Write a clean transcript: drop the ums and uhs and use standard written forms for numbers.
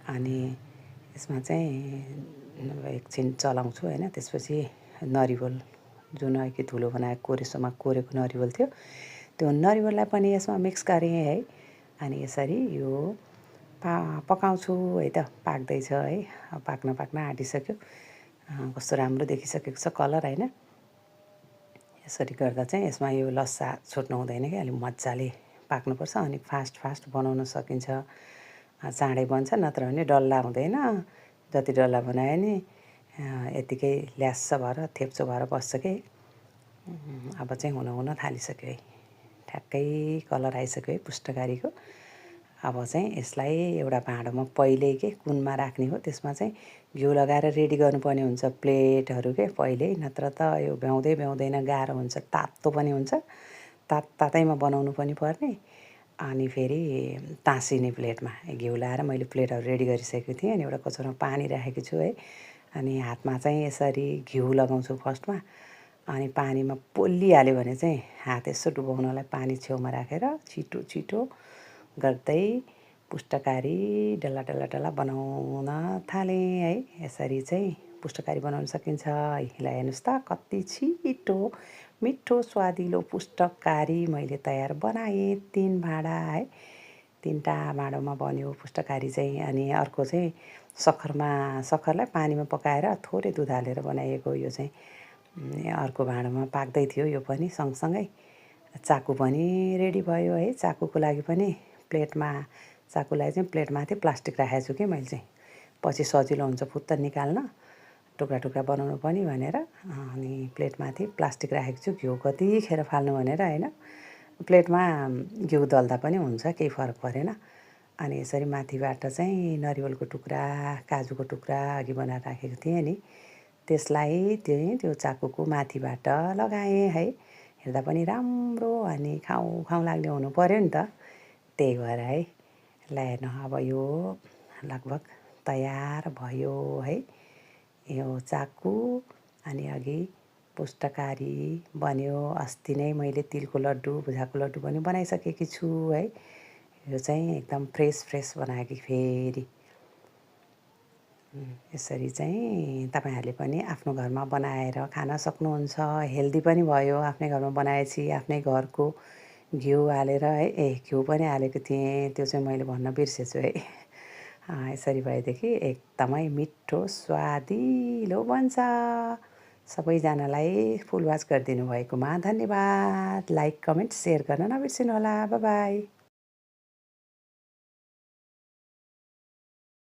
अनि यसमा चाहिँ एकछिन चलाउँछु हैन। त्यसपछि नरिवल जुन अघि धुलो बनाएको कोरेसोमा कोरेको नरिवल थियो त्यो नरिवललाई पनि यसमा मिक्स गरेँ है। अनि यसरी यो पकाउँछु है त। पाक्दैछ है। पाक्न आँटिसक्यो। कस्तो राम्रो देखिसकेको छ कलर हैन। यसरी गर्दा चाहिँ यसमा यो लस्सा छुट्नु हुँदैन कि अलि मजाले पाक्नुपर्छ अनि फास्ट बनाउन सकिन्छ। चाँडै बन्छ नत्र भने डल्ला हुँदैन। जति डल्ला बनाए नि यतिकै ल्यास्स भएर थेप्चो भएर बस्छ के। अब चाहिँ हुन थालिसक्यो है। ठ्याक्कै कलर आइसक्यो है पुष्टकारीको। अब चाहिँ यसलाई एउटा भाँडोमा पहिल्यै के कुनमा राख्ने हो। त्यसमा चाहिँ घिउ लगाएर रेडी गर्नुपर्ने हुन्छ प्लेटहरू के पहिल्यै। नत्र त यो भ्याउँदैन गाह्रो हुन्छ। तातो पनि हुन्छ। तातैमा बनाउनु पनि पर्ने। अनि फेरि तासिने प्लेटमा घिउ लगाएर मैले प्लेटहरू रेडी गरिसकेको थिएँ। अनि एउटा कचौरामा पानी राखेको छु है। अनि हातमा चाहिँ यसरी घिउ लगाउँछु फर्स्टमा। अनि पानीमा पोलिहाल्यो भने चाहिँ हात यसो डुबाउनलाई पानी छेउमा राखेर छिटो गर्दै पुष्टकारी डल्ला बनाउन थालेँ है। यसरी चाहिँ पुष्टकारी बनाउन सकिन्छ। यसलाई हेर्नुहोस् त कति छिटो मिठो स्वादिलो पुष्टकारी मैले तयार बनाएँ। 3 भाँडा है। 3टा भाँडोमा बन्यो पुष्टकारी चाहिँ। अनि अर्को चाहिँ सक्खरलाई पानीमा पकाएर थोरै दुध हालेर बनाइएको यो चाहिँ अर्को भाँडोमा पाक्दै थियो। यो पनि सँगसँगै चाकु पनि रेडी भयो है। चाकुको लागि पनि चाकुलाई चाहिँ प्लेटमाथि प्लास्टिक राखेको छु कि मैले चाहिँ। पछि सजिलो हुन्छ फुत्त निकाल्न टुक्रा बनाउनु पनि भनेर। अनि प्लेटमाथि प्लास्टिक राखेको छु घिउ कतिखेर फाल्नु भनेर हैन। प्लेटमा घिउ दल्दा पनि हुन्छ केही फरक परेन। अनि यसरी माथिबाट चाहिँ नरिवलको टुक्रा काजुको टुक्रा अघि बनाएर राखेको थिएँ नि त्यसलाई त्यो चाकुको माथिबाट लगाएँ है। हेर्दा पनि राम्रो अनि खाउँ लाग्ने हुनु पर्यो नि त। त्यही भएर है। ल हेर्नु अब यो लगभग तयार भयो है। यो चाकु अनि अघि पुष्टकारी बन्यो। अस्ति नै मैले तिलको लड्डु भुजाको लड्डु पनि बनाइसकेकी छु है। यो चाहिँ एकदम फ्रेस बनाएकी फेरि। यसरी चाहिँ तपाईहरुले पनि आफ्नो घरमा बनाएर खान सक्नुहुन्छ। हेल्दी पनि भयो। आफ्नै घरमा बनाएपछि आफ्नै घरको घिउ हालेर है। घिउ पनि हालेको थिएँ त्यो चाहिँ मैले भन्न बिर्सेछु है। यसरी भएदेखि एकदमै मिठो स्वादिलो बन्छ। सबैजनालाई फुल वाच गरिदिनु भएकोमा धन्यवाद। लाइक कमेन्ट सेयर गर्न नबिर्सिनु होला। Bye bye.